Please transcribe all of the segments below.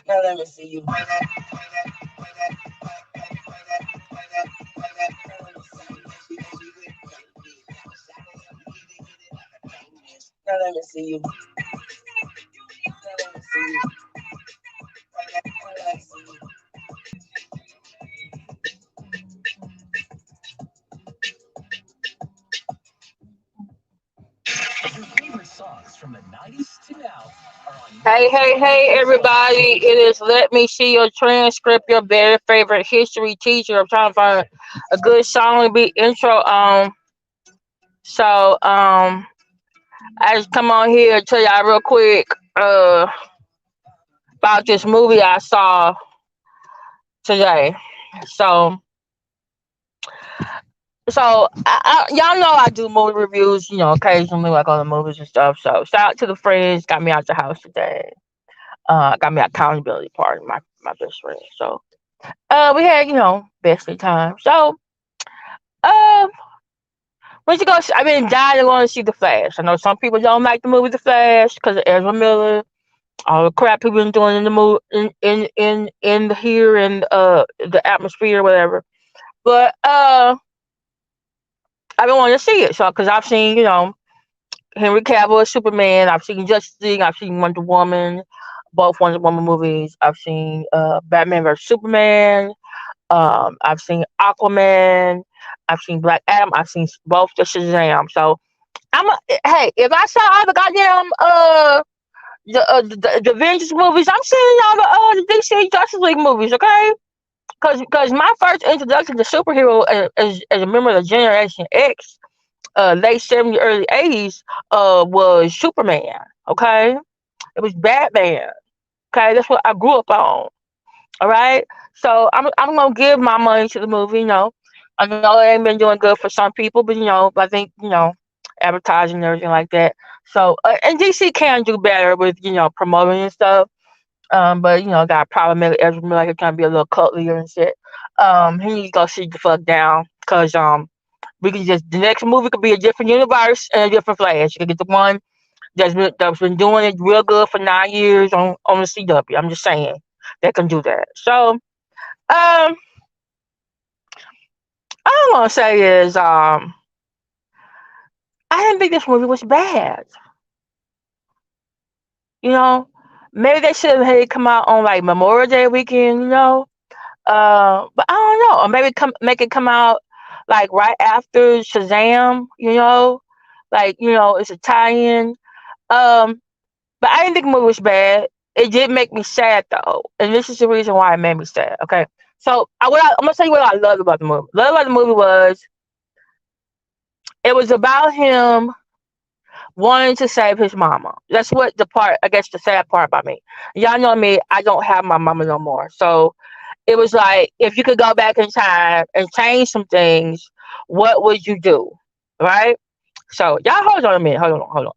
Now let me see you. Now let me see you. Now let me see you. Now let me see you. Hey, everybody. It is Let Me See Your Transcript, your very favorite history teacher. I'm trying to find a good song to be intro on. So, I just come on here and tell y'all real quick about this movie I saw today. So, so y'all know I do movie reviews, occasionally, like on the movies and stuff. So, shout out to the friends got me out the house today. Got me an accountability partner, my best friend. So, we had, bestie time. So, um, when you go, I've been dying to want to see The Flash. I know some people don't like the movie The Flash because of Ezra Miller, all the crap people been doing in the movie, in the here and the atmosphere, whatever. But I've been wanting to see it. So, because I've seen, Henry Cavill as Superman, I've seen Justice League, I've seen Wonder Woman, both Wonder Woman movies. I've seen Batman vs Superman. I've seen Aquaman. I've seen Black Adam. I've seen both the Shazam. So hey, if I saw all the goddamn the Avengers movies, I'm seeing all the DC Justice League movies, okay? Because my first introduction to superhero as a member of the Generation X, late '70s, early '80s, was Superman. Okay, it was Batman. Okay, that's what I grew up on. All right, so I'm gonna give my money to the movie. I know it ain't been doing good for some people, but I think advertising and everything like that. So and DC can do better with promoting and stuff. But got a problematic Ezra Miller, like it's trying to be a little cult leader and shit. He needs to go sit the fuck down, cause we can just the next movie could be a different universe and a different Flash. You can get the one that's been doing it real good for 9 years on the CW. I'm just saying they can do that. So all I'm gonna say is I didn't think this movie was bad. You know, maybe they should have had it come out on like Memorial Day weekend. But I don't know, or maybe make it come out like right after Shazam. Like it's a tie-in. Um, but I didn't think the movie was bad. It did make me sad though, and this is the reason why it made me sad. Okay, so I'm gonna tell you what I loved about the movie. Loved about the movie was it was about him wanting to save his mama. That's what the part, I guess, the sad part about me. Y'all know me. I don't have my mama no more, so it was like if you could go back in time and change some things, what would you do? Right? So y'all hold on a minute. Hold on.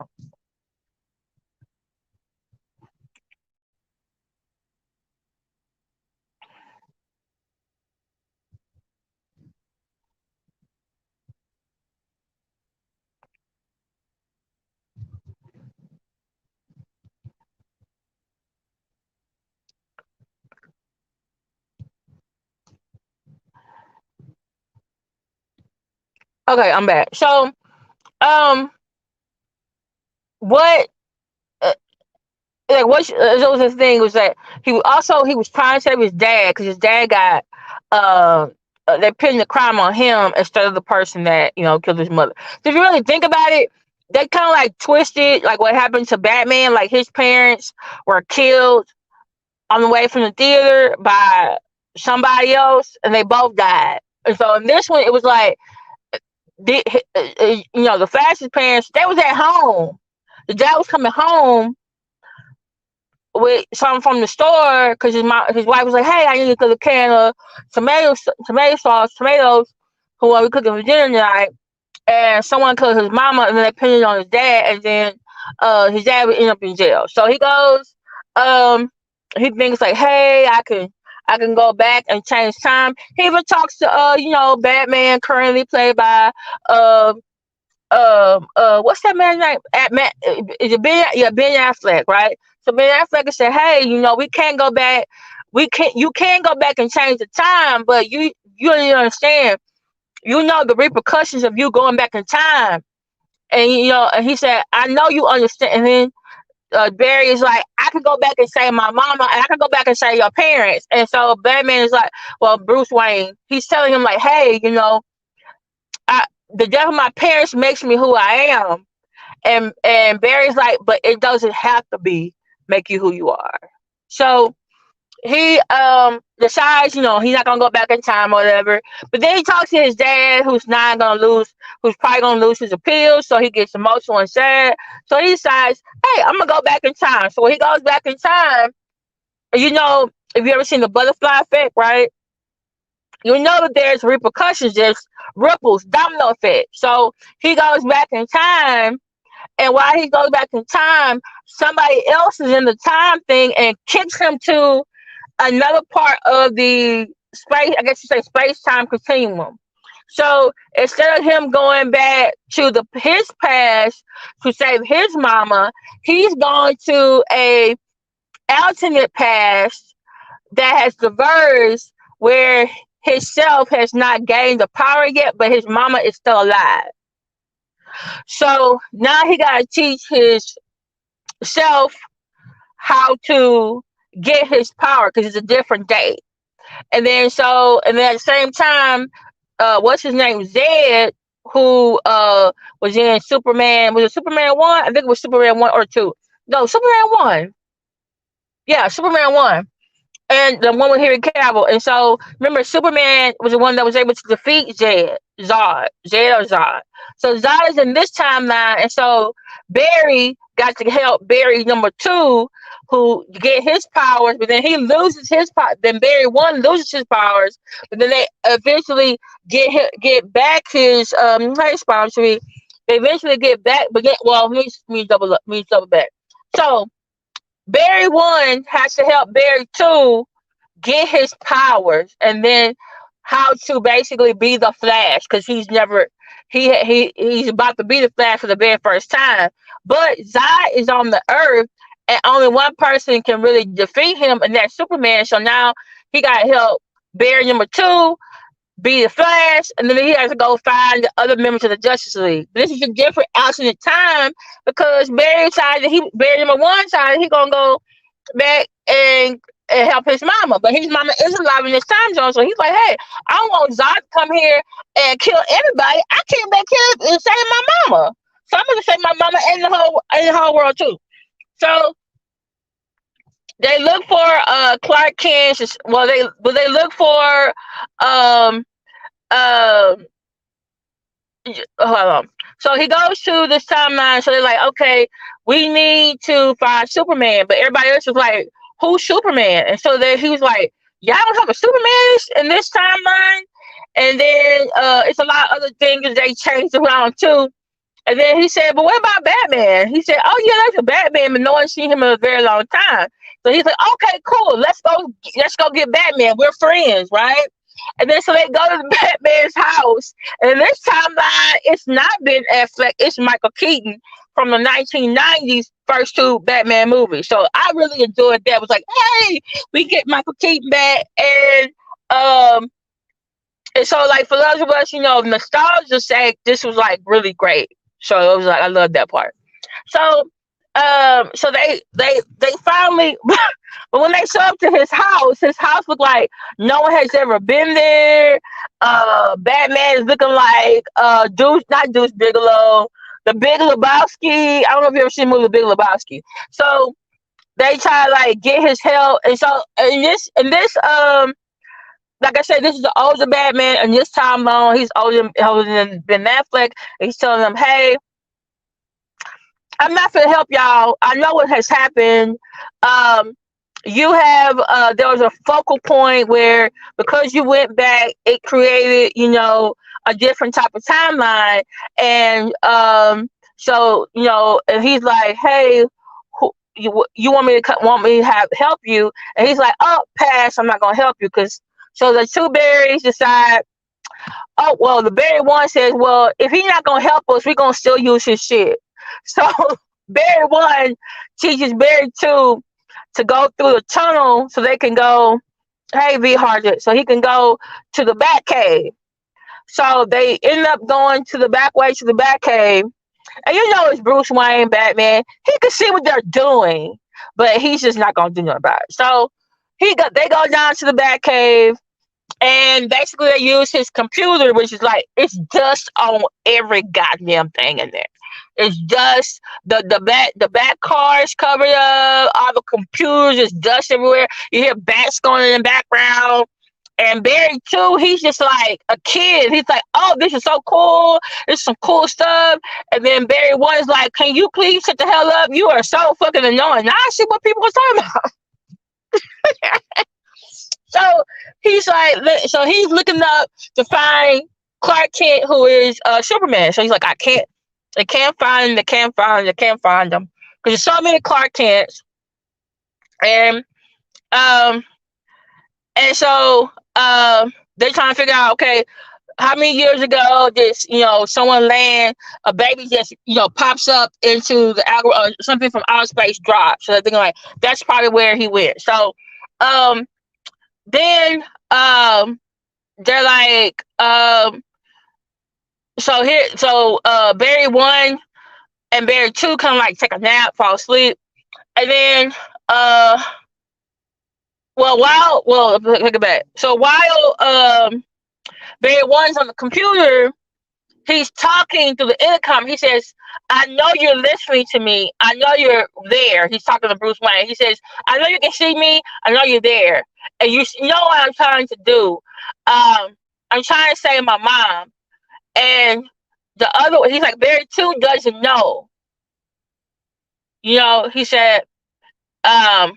Okay, I'm back. So, um, what, uh, like, what was the thing was that he was trying to save his dad because his dad got, uh, they pinned the crime on him instead of the person that killed his mother. So if you really think about it, they kind of like twisted like what happened to Batman. Like his parents were killed on the way from the theater by somebody else, and they both died. And so in this one, it was like the the Flash's parents, they was at home. The dad was coming home with something from the store because his wife was like, "Hey, I need to cook a can of tomatoes for what we cooking for dinner tonight." And someone killed his mama, and then they pinned it on his dad, and then his dad would end up in jail. So he goes, um, he thinks like, "Hey, I can go back and change time." He even talks to Batman, currently played by uh what's that man's name? At Matt, is it Ben? Yeah, Ben Affleck, right? So Ben Affleck said, "Hey, we can't go back. You can go back and change the time, but you don't even understand. The repercussions of you going back in time." And and he said, "I know you understand." And then Barry is like, "I can go back and say my mama, and I can go back and say your parents." And so Batman is like, well, Bruce Wayne, he's telling him like, "Hey, I, the death of my parents makes me who I am." And Barry's like, "But it doesn't have to be make you who you are." So he decides, he's not gonna go back in time or whatever. But then he talks to his dad, who's probably gonna lose his appeal. So he gets emotional and sad. So he decides, "Hey, I'm gonna go back in time." So when he goes back in time, if you ever seen the butterfly effect, right? You know that there's repercussions, there's ripples, domino effect. So he goes back in time, and while he goes back in time, somebody else is in the time thing and kicks him to another part of the space, I guess you say space time continuum. So instead of him going back to his past to save his mama, he's gone to a alternate past that has diverged where his self has not gained the power yet, but his mama is still alive. So now he got to teach his self how to get his power because it's a different day. And then at the same time, what's his name? Zed, who was in Superman. Was it Superman 1? I think it was Superman 1 or 2. No, Superman 1. Yeah, Superman 1. And the one with Henry Cavill. And so remember, Superman was the one that was able to defeat Zod. So Zod is in this timeline, and so Barry got to help Barry number 2, who get his powers, but then he loses his power. Then Barry 1 loses his powers, but then they eventually get back his powers. They eventually get back, but well, let me double back. So Barry 1 has to help Barry 2 get his powers, and then how to basically be the Flash, because he's about to be the Flash for the very first time. But Zod is on the Earth, and only one person can really defeat him, and that's Superman. So now he got to help Barry number 2 be the Flash, and then he has to go find the other members of the Justice League. This is a different alternate time because Barry number 1 decided he gonna go back and help his mama, but his mama is alive in this time zone. So he's like, "Hey, I don't want Zod to come here and kill everybody. I came back here and save my mama. So I'm gonna save my mama and the whole world too." So they look for Clark Kent. Well, they look for um um hold on. So he goes to this timeline. So they're like, "Okay, we need to find Superman," but everybody else is like, "Who's Superman?" And so then he was like, "Y'all don't have a Superman in this timeline." And then it's a lot of other things they changed around too. And then he said, "But what about Batman?" He said, "Oh yeah, that's a Batman, but no one's seen him in a very long time." So he's like, "Okay, cool. Let's go get Batman. We're friends, right?" And then so they go to Batman's house. And in this timeline, it's not Ben Affleck, it's Michael Keaton from the 1990s first 2 Batman movies. So I really enjoyed that. It was like, hey, we get Michael Keaton back. And so like for those of us, nostalgia sake, this was like really great. So it was like I love that part. So so they finally but when they show up to his house looked like no one has ever been there. Batman is looking like not Deuce Bigelow, the Big Lebowski. I don't know if you ever seen the movie The Big Lebowski. So they try to like get his help, and so in this like I said, this is the older Batman, and this time long he's older than Ben Affleck. And he's telling them, "Hey, I'm not gonna help y'all. I know what has happened. You have there was a focal point where because you went back, it created, a different type of timeline, and so and he's like, hey, you want me to help you?" And he's like, "Oh, pass. I'm not gonna help you." Because so the 2 berries decide Oh well, the Barry one says, well, if he's not gonna help us, we're gonna still use his shit. So Barry one teaches Barry two to go through the tunnel so they can go. Hey, V Hardet, so he can go to the Batcave. So they end up going to the back way to the Batcave, and you know it's Bruce Wayne, Batman. He can see what they're doing, but he's just not gonna do nothing about it. So they go down to the Batcave, and basically they use his computer, which is like it's dust on every goddamn thing in there. It's dust. The back cars covered up. All the computers, just dust everywhere. You hear bats going in the background. And Barry too, he's just like a kid. He's like, "Oh, this is so cool. This is some cool stuff." And then Barry one is like, "Can you please shut the hell up? You are so fucking annoying." Now I see what people are talking about. So he's looking up to find Clark Kent, who is Superman. So he's like, they can't find him, they can't find him because there's so many Clark Kents, and um, they're trying to figure out, okay, how many years ago did someone land a baby just pops up into the something from outer space drops. So they're thinking like that's probably where he went. So then they're like Barry one and Barry two kind of like take a nap, fall asleep, and then take it back. So while Barry one's on the computer, he's talking through the intercom. He says, "I know you're listening to me. I know you're there." He's talking to Bruce Wayne. He says, "I know you can see me. I know you're there. And you know what I'm trying to do. I'm trying to save my mom." And the other one, he's like, Barry 2 doesn't know. He said, I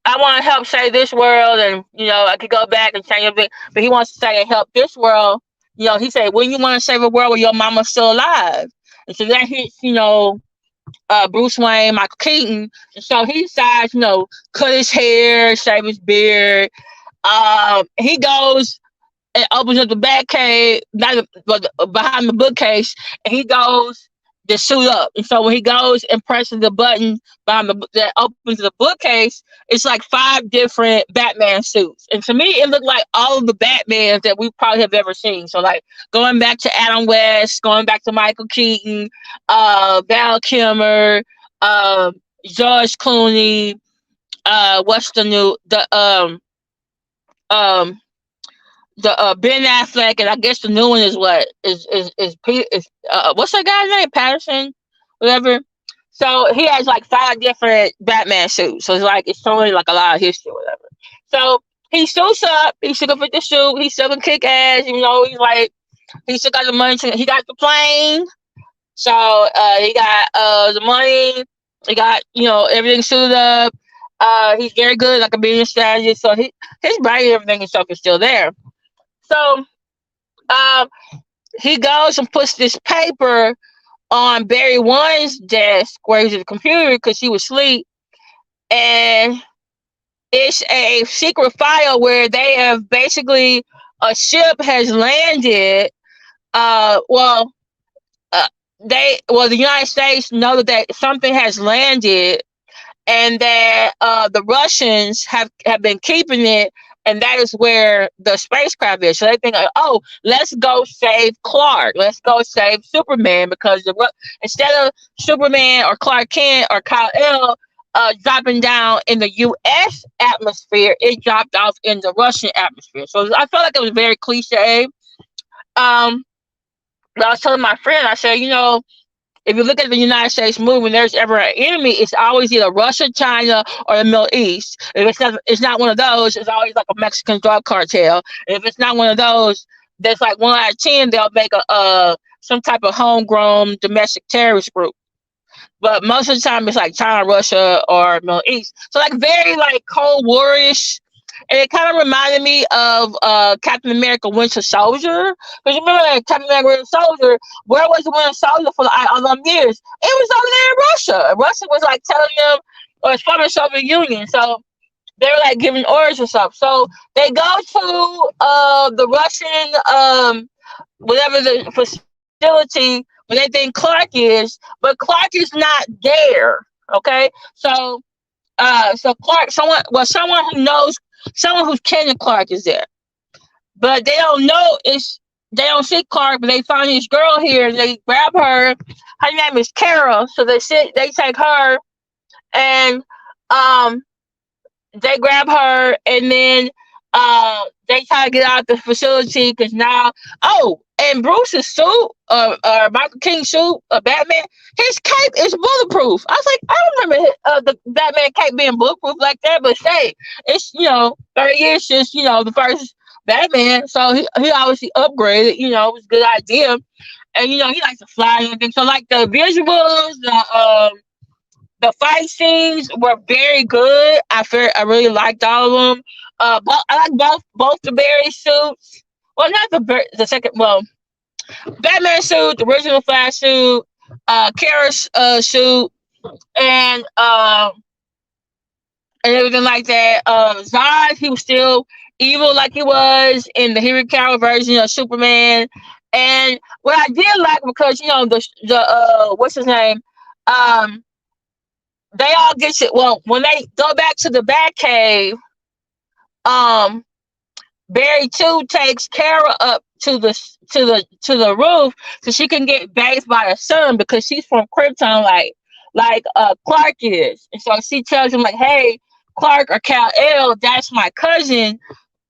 want to help save this world, and I could go back and change everything, but he wants to say and help this world. He said, "When you want to save a world where your mama's still alive?" And so that hits, Bruce Wayne, Michael Keaton, and so he decides, cut his hair, shave his beard. He goes and opens up the back cave, behind the bookcase, and he goes to suit up. And so when he goes and presses the button behind that opens the bookcase, it's like 5 different Batman suits. And to me, it looked like all of the Batmans that we probably have ever seen. So like going back to Adam West, going back to Michael Keaton, Val Kilmer, George Clooney, what's the new Ben Affleck, and I guess the new one is what's that guy's name? Patterson, whatever. So he has like 5 different Batman suits. So it's totally like a lot of history, whatever. So he suits up. He still fit the suit. He's still gonna kick ass. He's like he still got the money. He got the plane. So he got the money. He got everything suited up. He's very good like a business strategist. So his brain and everything and stuff is still there. So he goes and puts this paper on Barry one's desk where he's at the computer because he was asleep, and it's a secret file where they have basically a ship has landed. The United States know that something has landed, and that the Russians have been keeping it, and that is where the spacecraft is. So they think, oh, let's go save Clark. Let's go save Superman, because instead of Superman or Clark Kent or Kal-El dropping down in the U.S. atmosphere, it dropped off in the Russian atmosphere. So I felt like it was very cliche. But I was telling my friend, I said, if you look at the United States movie, when there's ever an enemy, it's always either Russia, China, or the Middle East. If it's not one of those, it's always like a Mexican drug cartel. And if it's not one of those, there's like 1 out of 10, they'll make some type of homegrown domestic terrorist group. But most of the time, it's like China, Russia, or Middle East. So like very like Cold War-ish. And it kind of reminded me of Captain America Winter Soldier. Because remember Captain America Winter Soldier, where was the Winter Soldier for all them years? It was over there in Russia. Russia was like telling them, or it's from the Soviet Union. So They were like giving orders or something. So they go to the Russian whatever the facility where they think Clark is, but Clark is not there. Okay, so Clark, someone who knows, someone who's kin to Clark is there, but they don't know it's, they don't see Clark, but they find this girl here. And they grab her. Her name is Kara. So they take her and um they grab her, and then they try to get out of the facility because now, oh, and Bruce's suit, Michael King's suit, Batman, his cape is bulletproof. I was like, I don't remember the Batman cape being bulletproof like that, but say it's, 30 years since, the first Batman, so he obviously upgraded. It was a good idea, and he likes to fly and everything. So like the visuals, the fight scenes were very good. I really liked all of them. But I like both the Barry suits. Well, not the second. Well, Batman suit, the original Flash suit, Kara's suit, and and everything like that. Zod, he was still evil like he was in the Henry Cavill version of Superman. And what I did like, because the what's his name, um they all get shit. Well, when they go back to the Batcave, um, Barry too takes Kara up to the roof so she can get bathed by the sun, because she's from Krypton, like Clark is, and so she tells him like, "Hey, Clark or Kal-El, that's my cousin.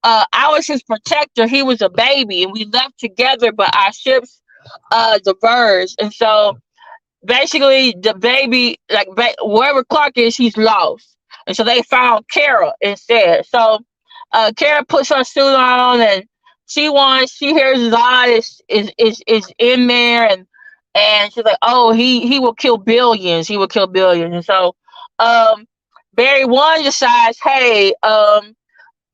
I was his protector. He was a baby, and we left together, but our ships diverged, and so." Basically, the baby, like wherever Clark is, he's lost, and so they found Kara instead. So, Kara puts her suit on, and she hears Zod is in there, and she's like, "Oh, he will kill billions. He will kill billions." And so, um, Barry one decides, "Hey,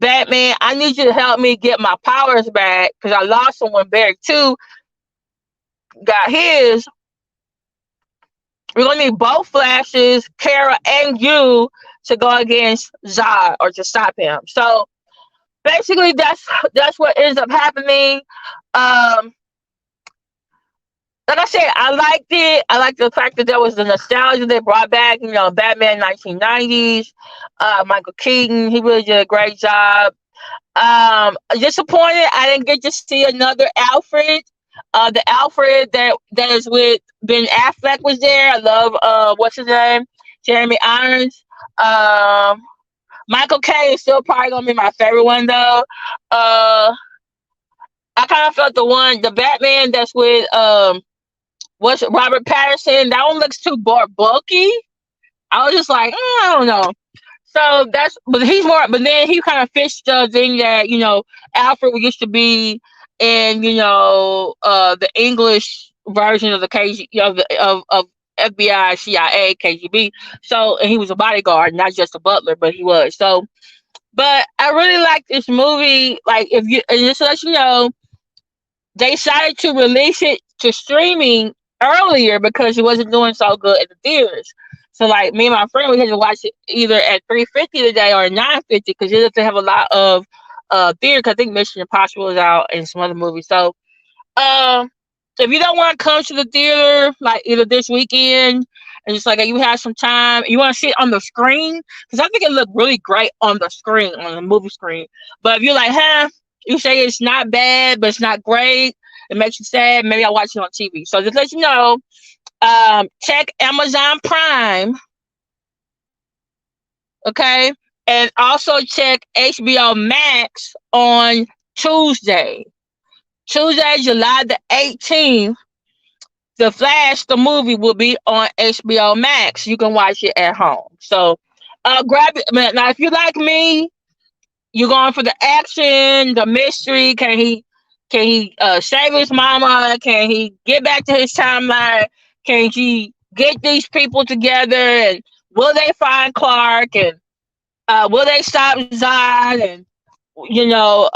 Batman, I need you to help me get my powers back because I lost them when Barry two got his. We're gonna need both Flashes, Kara and you, to go against Zod or to stop him." So basically, that's what ends up happening. Um, like I said, I liked it. I liked the fact that there was the nostalgia they brought back. Batman 1990s. Michael Keaton, he really did a great job. Disappointed I didn't get to see another Alfred. The Alfred that is with Ben Affleck was there. I love what's his name, Jeremy Irons. Michael Caine is still probably gonna be my favorite one though. I kind of felt the Batman that's with what's Robert Pattinson. That one looks too bulky. I was just like, I don't know. So but he's more, but then he kind of fits the thing that, Alfred used to be in, the English version of the KG, of FBI, CIA, KGB. So, and he was a bodyguard, not just a butler, but he was. So, but I really like this movie. Like, and just to let you know, they decided to release it to streaming earlier because it wasn't doing so good at the theaters. So like me and my friend, we had to watch it either at 3:50 today or 9:50 because it doesn't have a lot of theater. Cause I think Mission Impossible is out and some other movies. So um, if you don't want to come to the theater like either this weekend and just like you have some time, you want to see it on the screen, because I think it looked really great on the screen, on the movie screen. But if you're like, you say it's not bad, but it's not great, it makes you sad, maybe I'll watch it on TV. So just let you know, check Amazon Prime, okay? And also check HBO Max on Tuesday. Tuesday, July the 18th, The Flash, the movie, will be on HBO Max. You can watch it at home. So grab it. Now, if you like me, you're going for the action, the mystery. Can he save his mama? Can he get back to his timeline? Can he get these people together? And will they find Clark? And will they stop Zod? And you know,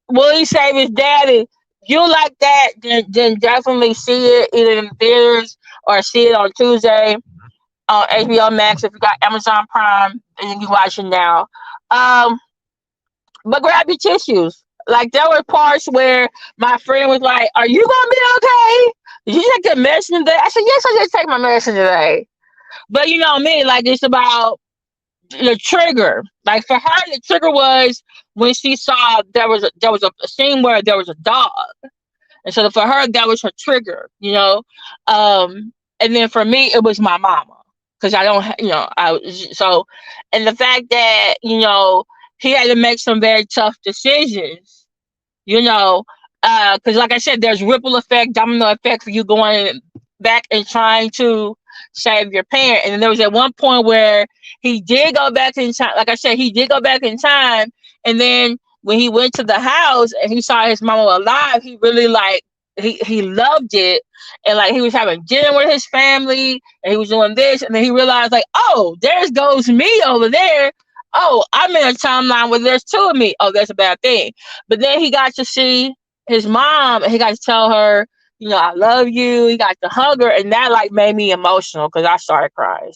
will he save his daddy? You like that? Then definitely see it either in theaters or see it on Tuesday. on HBO Max. If you got Amazon Prime, and you can watch it now. Um, but grab your tissues. Like there were parts where my friend was like, "Are you gonna be okay? Did you take your medicine today?" I said, "Yes, I did take my medicine today." But you know me, like it's about the trigger. Like for her, the trigger was when she saw there was a scene where there was a dog, and so for her that was her trigger. And then for me it was my mama because I don't, so, and the fact that he had to make some very tough decisions, you know, because like I said, there's ripple effect, domino effect for you going back and trying to save your parent. And then there was at one point where he did go back in time. Like I said, he did go back in time, and then when he went to the house and he saw his mama alive, he really like he loved it, and like he was having dinner with his family, and he was doing this, and then he realized like, oh, there's goes me over there. Oh, I'm in a timeline where there's two of me. Oh, that's a bad thing. But then he got to see his mom, and he got to tell her, I love you. He got to hug her, and that like made me emotional because I started crying.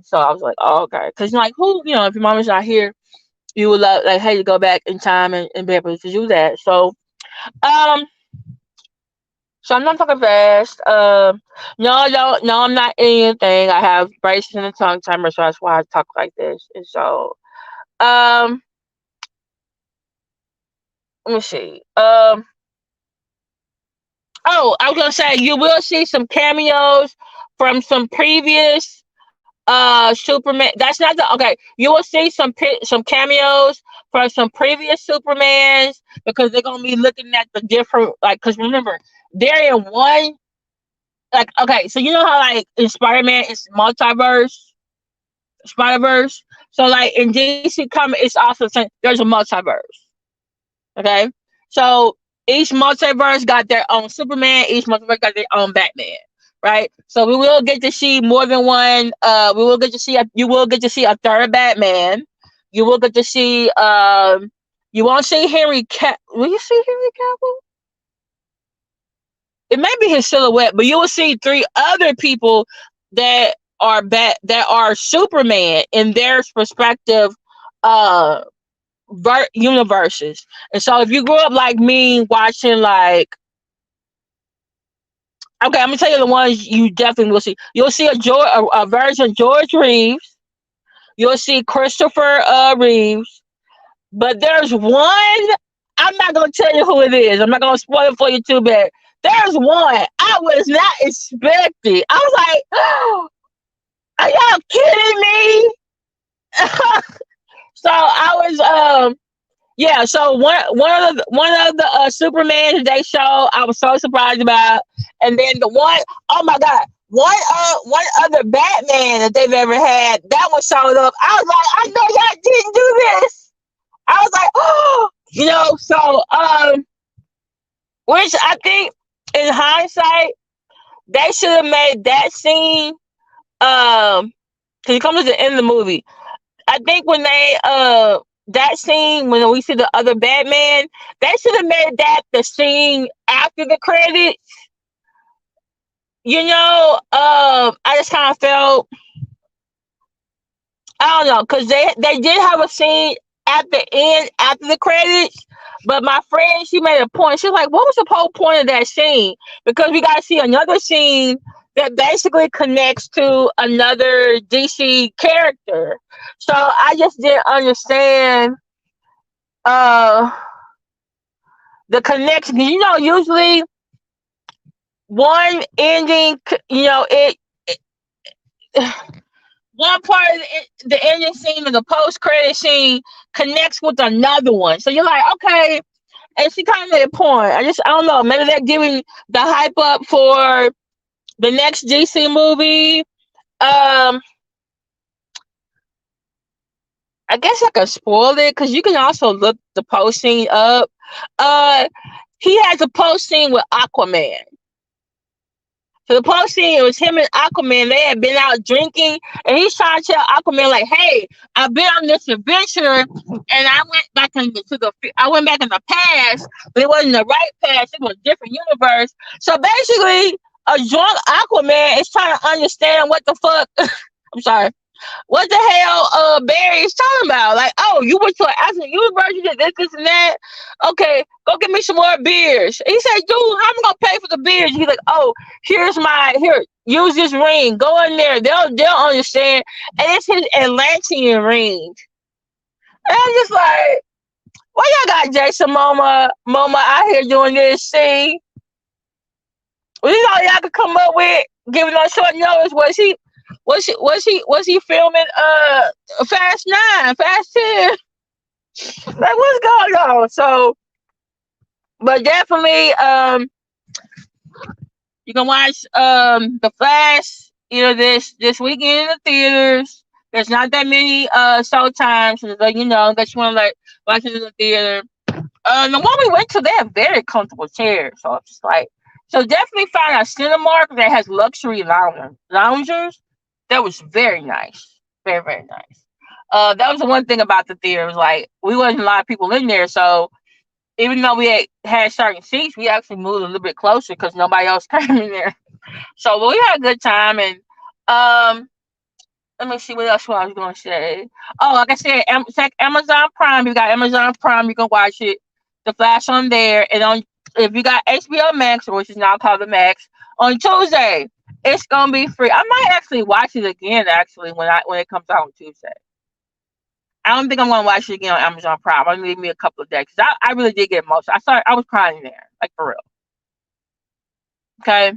So I was like, oh, okay. Because like, who, if your mom is not here, you would love like, hey, to go back in time and be able to do that. Um, so I'm not talking fast. No, I'm not anything. I have braces and a tongue timer, so that's why I talk like this. And so, um, let me see. Oh, I was gonna say you will see some cameos from some previous Superman. That's not the okay. You will see some cameos from some previous Supermans because they're gonna be looking at the different like. Because remember, they're in one like okay. So you know how like in Spider Man it's multiverse, Spider Verse. So like in DC Comics, it's also there's a multiverse. Okay, so each multiverse got their own Superman. Each multiverse got their own Batman. Right, so we will get to see more than one. We will get to see. You will get to see a third Batman. You will get to see. You won't see Henry. Will you see Henry Cavill? It may be his silhouette, but you will see three other people that that are Superman in their respective uh universes. And so if you grew up like me watching like okay, I'm gonna tell you the ones you definitely will see. You'll see a version of George Reeves. You'll see Christopher Reeves. But there's one. I'm not gonna tell you who it is. I'm not gonna spoil it for you too bad. There's one I was not expecting. I was like, oh, "Are y'all kidding me?" So I was yeah, so one of the Supermans they show, I was so surprised about, and then the one, oh my god, one other Batman that they've ever had, that one showed up. I was like, I know y'all didn't do this. I was like, oh, so which I think in hindsight they should have made that scene because it comes at the end of the movie. I think when they that scene when we see the other Batman, they should have made that the scene after the credits. I just kind of felt I don't know because they did have a scene at the end after the credits, but my friend she made a point. She was like, "What was the whole point of that scene?" Because we got to see another scene that basically connects to another DC character. So I just didn't understand uh the connection. Usually one ending, it one part of the ending scene of the post credit scene connects with another one. So you're like, okay, and she kind of made a point. I don't know. Maybe they're giving the hype up for the next DC movie. I guess I could spoil it because you can also look the post scene up. He has a post scene with Aquaman. So the post scene, it was him and Aquaman. They had been out drinking, and he's trying to tell Aquaman, like, "Hey, I've been on this adventure, and I went back I went back in the past, but it wasn't the right past. It was a different universe." So basically, a drunk Aquaman is trying to understand what the fuck. I'm sorry. What the hell Barry is talking about? Like, oh, you went to an actual university, this, and that. Okay, go get me some more beers. He said, dude, how am I gonna pay for the beers? He's like, oh, here, use this ring. Go in there. They'll understand. And it's his Atlantean ring. And I'm just like, why y'all got Jason Momoa out here doing this? See, well, this all y'all could come up with, giving on short notice. Was he filming Fast 10? Like, what's going on? So, but definitely you can watch The Flash, this weekend in the theaters. There's not that many show times, so that that you want to like watch it in the theater. The one we went to, they have very comfortable chairs, so it's just like, so definitely find a Cinemark that has luxury loungers. That was very nice, very very nice. That was the one thing about the theater, was like we wasn't a lot of people in there, so even though we had certain seats, we actually moved a little bit closer because nobody else came in there. So we had a good time, and let me see what else I was going to say. Oh, like I said, check Amazon Prime. You got Amazon Prime, you can watch it. The Flash on there, and on if you got HBO Max, which is now called the Max, on Tuesday, it's gonna be free. I might actually watch it again. Actually, when it comes out on Tuesday, I don't think I'm gonna watch it again on Amazon Prime. I'm gonna leave me a couple of days because I really did get emotional. I was crying in there, like for real. Okay,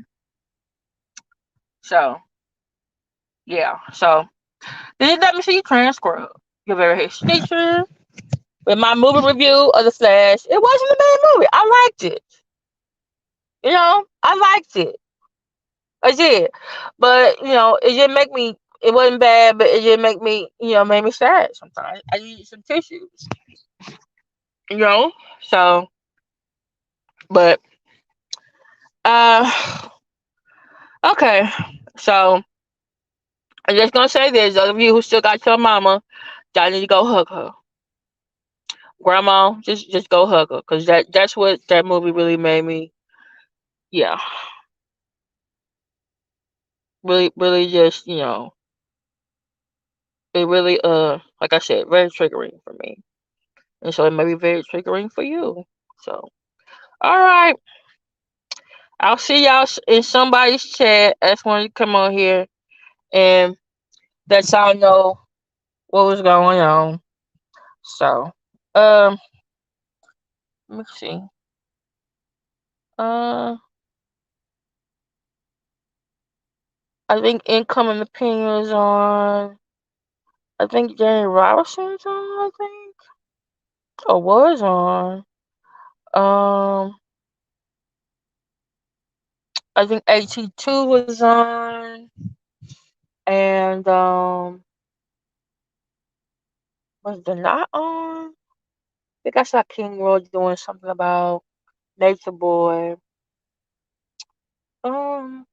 so yeah, so this is LMSYT transcript. Your very hasty teacher with my movie review of The Flash. It wasn't a bad movie. I liked it. I liked it. I did, but it didn't make me. It wasn't bad, but it didn't make me. Made me sad. Sometimes I needed some tissues. You know, so but uh, okay. So I'm just gonna say this: those of you who still got your mama, y'all need to go hug her. Grandma, just go hug her, cause that's what that movie really made me. Yeah, really, really, just it really like I said, very triggering for me, and so it may be very triggering for you. So, all right, I'll see y'all in somebody's chat. I just wanted to come on here and let y'all know what was going on. So, let me see. Uh, I think incoming opinion is on. I think Danny Robinson's on. I think, or was on. Um, I think AT2 was on, and was the not on? I think I saw King Roy doing something about Nature Boy. Um,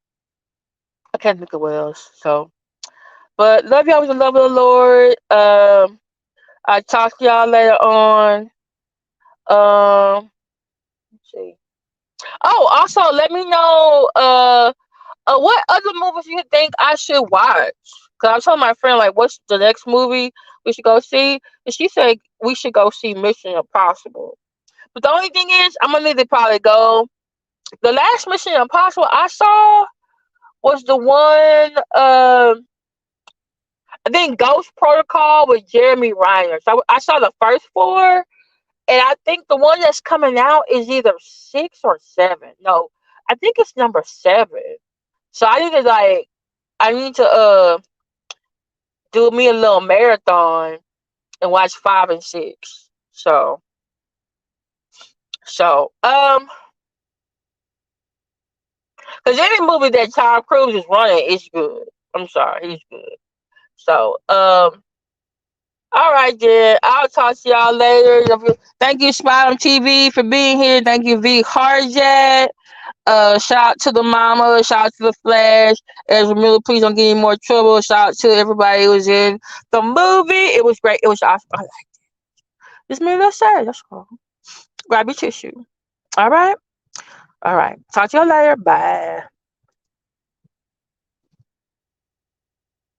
I can't think of what else. So, but love y'all with the love of the Lord. I talk to y'all later on. Let's see. Oh, also let me know what other movies you think I should watch. Cause I was telling my friend like, what's the next movie we should go see, and she said we should go see Mission Impossible. But the only thing is, I'm gonna need to probably go. The last Mission Impossible I saw was the one. I think Ghost Protocol with Jeremy Renner. So I saw the first four, and I think the one that's coming out is either 6 or 7. No, I think it's number 7. So I need to do me a little marathon and watch 5 and 6. So because any movie that Tom Cruise is running is good. I'm sorry, he's good. So all right, then. I'll talk to y'all later. Thank you, Spot on TV, for being here. Thank you, V Harjet. Shout out to the mama. Shout out to the Flash. As Miller, please don't get any more trouble. Shout out to everybody who was in the movie. It was great. It was awesome. I like it. Just made us sad. That's all. Grab your tissue. All right. All right. Talk to y'all later. Bye.